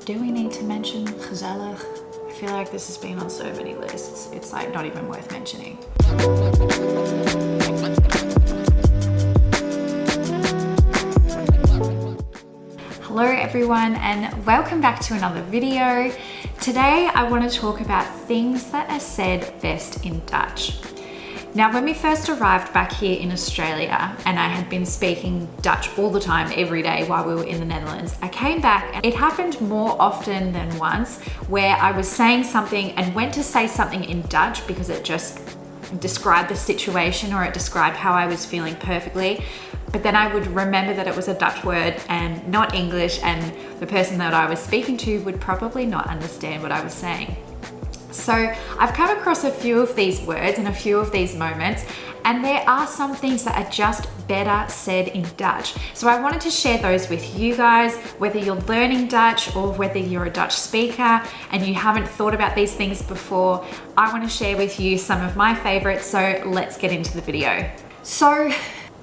Do we need to mention gezellig? I feel like this has been on so many lists. It's like not even worth mentioning. Hello everyone and welcome back to another video. Today I want to talk about things that are said best in Dutch. Now, when we first arrived back here in Australia and I had been speaking Dutch all the time, every day while we were in the Netherlands, I came back and it happened more often than once where I was saying something and went to say something in Dutch because it just described the situation or it described how I was feeling perfectly. But then I would remember that it was a Dutch word and not English, and the person that I was speaking to would probably not understand what I was saying. So I've come across a few of these words and a few of these moments, and there are some things that are just better said in Dutch. So I wanted to share those with you guys, whether you're learning Dutch or whether you're a Dutch speaker and you haven't thought about these things before. I want to share with you some of my favorites, so let's get into the video. So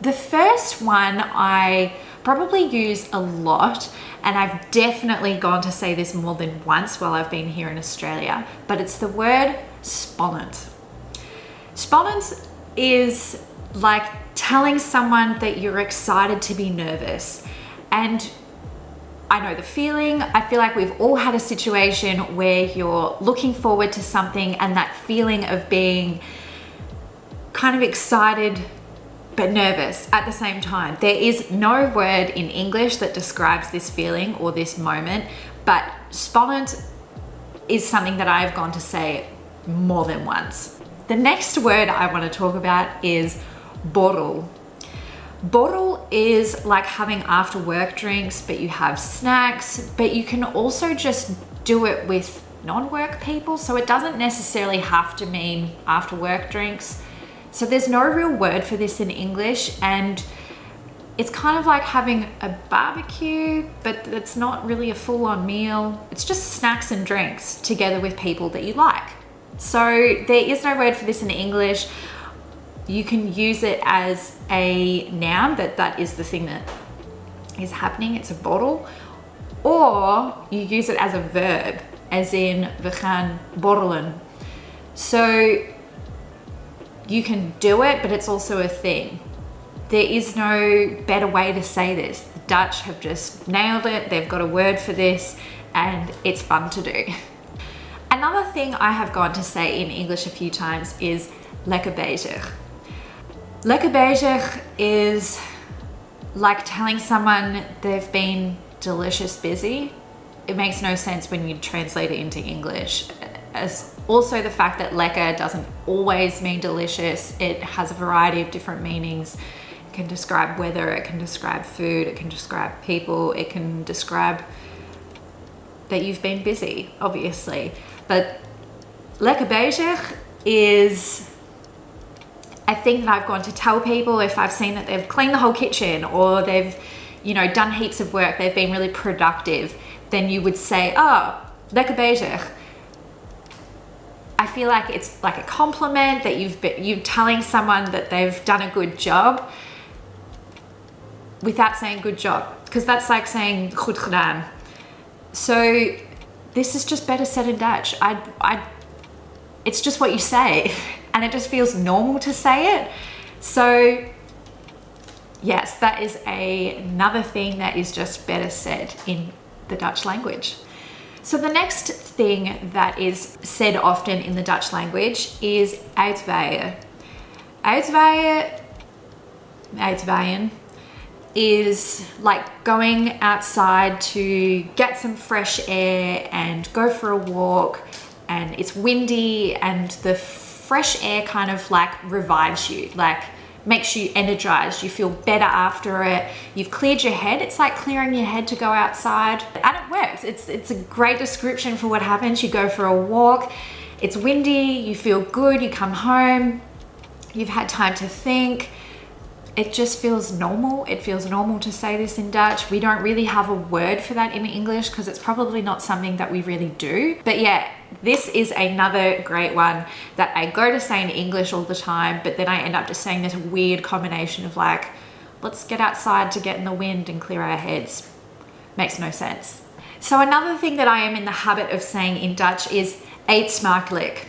the first one I probably use a lot, and I've definitely gone to say this more than once while I've been here in Australia, but it's the word spannend. Spannend is like telling someone that you're excited to be nervous. And I know the feeling. I feel like we've all had a situation where you're looking forward to something and that feeling of being kind of excited but nervous at the same time. There is no word in English that describes this feeling or this moment, but spannend is something that I've gone to say more than once. The next word I want to talk about is Borrel. Borrel is like having after work drinks, but you have snacks, but you can also just do it with non-work people, so it doesn't necessarily have to mean after work drinks. So there's no real word for this in English, and it's kind of like having a barbecue, but it's not really a full-on meal. It's just snacks and drinks together with people that you like. So there is no word for this in English. You can use it as a noun, that is the thing that is happening, it's a borrel, or you use it as a verb, as in we gaan borrelen. So you can do it, but it's also a thing. There is no better way to say this. The Dutch have just nailed it. They've got a word for this and it's fun to do. Another thing I have gone to say in English a few times is Lekker bezig. Lekker bezig is like telling someone they've been delicious busy. It makes no sense when you translate it into English. As also the fact that lekker doesn't always mean delicious. It has a variety of different meanings. It can describe weather, it can describe food, it can describe people, it can describe that you've been busy, obviously. But lekker bezig is a thing that I've gone to tell people if I've seen that they've cleaned the whole kitchen or they've, done heaps of work, they've been really productive, then you would say, oh, lekker bezig. I feel like it's like a compliment that you're telling someone that they've done a good job without saying good job, because that's like saying goed gedaan. So this is just better said in Dutch. It's just what you say and it just feels normal to say it. So yes, that is another thing that is just better said in the Dutch language. So the next thing that is said often in the Dutch language is Uitwaaien. Uitwaaien is like going outside to get some fresh air and go for a walk, and it's windy and the fresh air kind of like revives you, like makes you energized, you feel better after it, you've cleared your head. It's like clearing your head to go outside, and it works. It's a great description for what happens. You go for a walk, it's windy, you feel good, you come home, you've had time to think. It just feels normal. It feels normal to say this in Dutch. We don't really have a word for that in English because it's probably not something that we really do. But yeah, this is another great one that I go to say in English all the time, but then I end up just saying this weird combination of like, let's get outside to get in the wind and clear our heads. Makes no sense. So another thing that I am in the habit of saying in Dutch is Eetsmakelijk.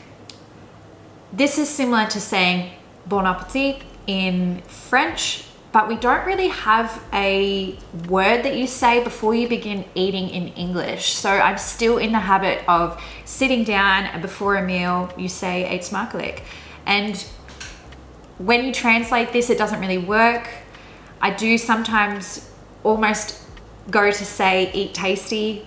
This is similar to saying bon appetit in French, but we don't really have a word that you say before you begin eating in English. So I'm still in the habit of sitting down and before a meal, you say Eetsmakelijk. And when you translate this, it doesn't really work. I do sometimes almost go to say eat tasty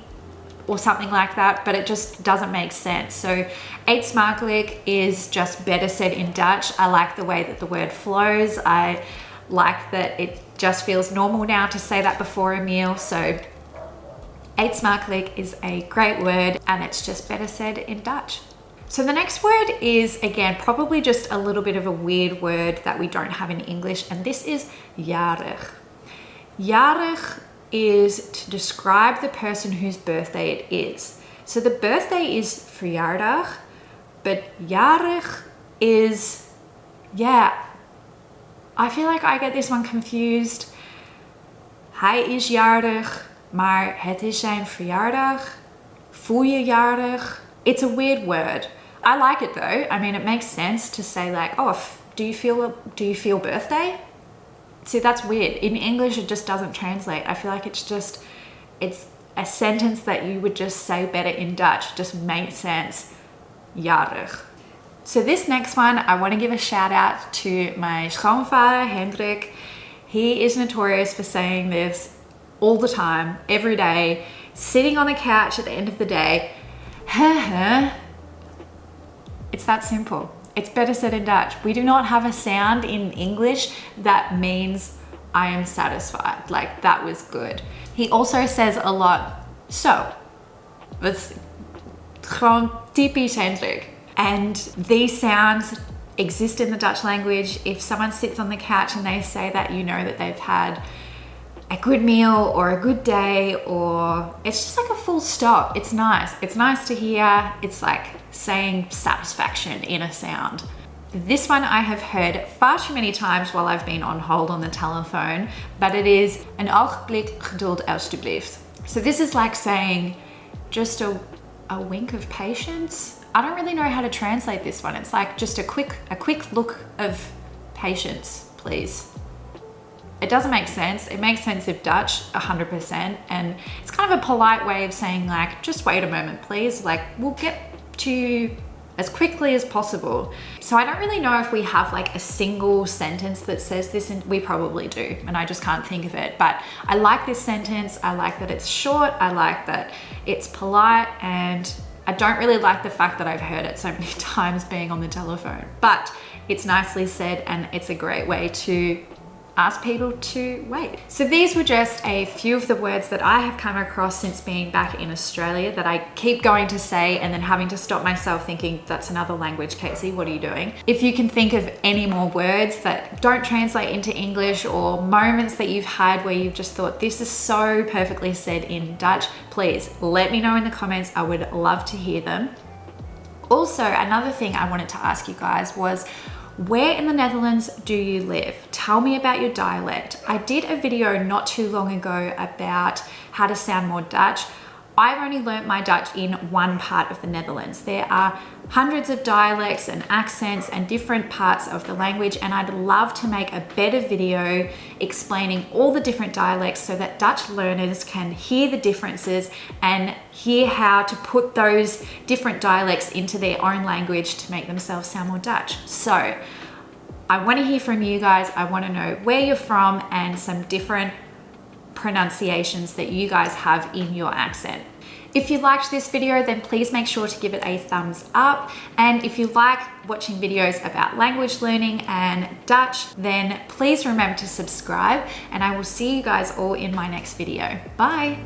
or something like that, but it just doesn't make sense. So Eetsmakelijk is just better said in Dutch. I like the way that the word flows. I like that it just feels normal now to say that before a meal. So Eetsmakelijk is a great word and it's just better said in Dutch. So the next word is, again, probably just a little bit of a weird word that we don't have in English, and this is jarig. Jarig is to describe the person whose birthday it is. So the birthday is verjaardag, but jarig is, yeah, I feel like I get this one confused. Hij is jarig, maar het is zijn verjaardag. Voel je jarig? It's a weird word. I like it though. I mean, it makes sense to say like, oh, do you feel birthday? See, that's weird. In English, it just doesn't translate. I feel like it's a sentence that you would just say better in Dutch. It just makes sense. Jarig. So this next one, I want to give a shout out to my schoonvader, Hendrik. He is notorious for saying this all the time, every day, sitting on the couch at the end of the day. It's that simple. It's better said in Dutch. We do not have a sound in English that means I am satisfied. Like, that was good. He also says a lot, so. That's gewoon typisch Hendrik. And these sounds exist in the Dutch language. If someone sits on the couch and they say that, you know that they've had a good meal or a good day, or it's just like a full stop. It's nice. It's nice to hear. It's like saying satisfaction in a sound. This one I have heard far too many times while I've been on hold on the telephone, but it is een ogenblik geduld alstublieft. So this is like saying just a wink of patience. I don't really know how to translate this one. It's like just a quick look of patience, please. It doesn't make sense. It makes sense if Dutch, 100%. And it's kind of a polite way of saying like, just wait a moment, please. Like, we'll get to you as quickly as possible. So I don't really know if we have like a single sentence that says this, and we probably do, and I just can't think of it. But I like this sentence. I like that it's short. I like that it's polite, and I don't really like the fact that I've heard it so many times being on the telephone, but it's nicely said and it's a great way to ask people to wait. So these were just a few of the words that I have come across since being back in Australia that I keep going to say and then having to stop myself thinking, that's another language, Casey, what are you doing? If you can think of any more words that don't translate into English, or moments that you've had where you've just thought, this is so perfectly said in Dutch, please let me know in the comments. I would love to hear them. Also, another thing I wanted to ask you guys was, where in the Netherlands do you live? Tell me about your dialect. I did a video not too long ago about how to sound more Dutch. I've only learnt my Dutch in one part of the Netherlands. There are hundreds of dialects and accents and different parts of the language, and I'd love to make a better video explaining all the different dialects so that Dutch learners can hear the differences and hear how to put those different dialects into their own language to make themselves sound more Dutch. So I want to hear from you guys. I want to know where you're from and some different pronunciations that you guys have in your accent. If you liked this video, then please make sure to give it a thumbs up. And if you like watching videos about language learning and Dutch, then please remember to subscribe, and I will see you guys all in my next video. Bye.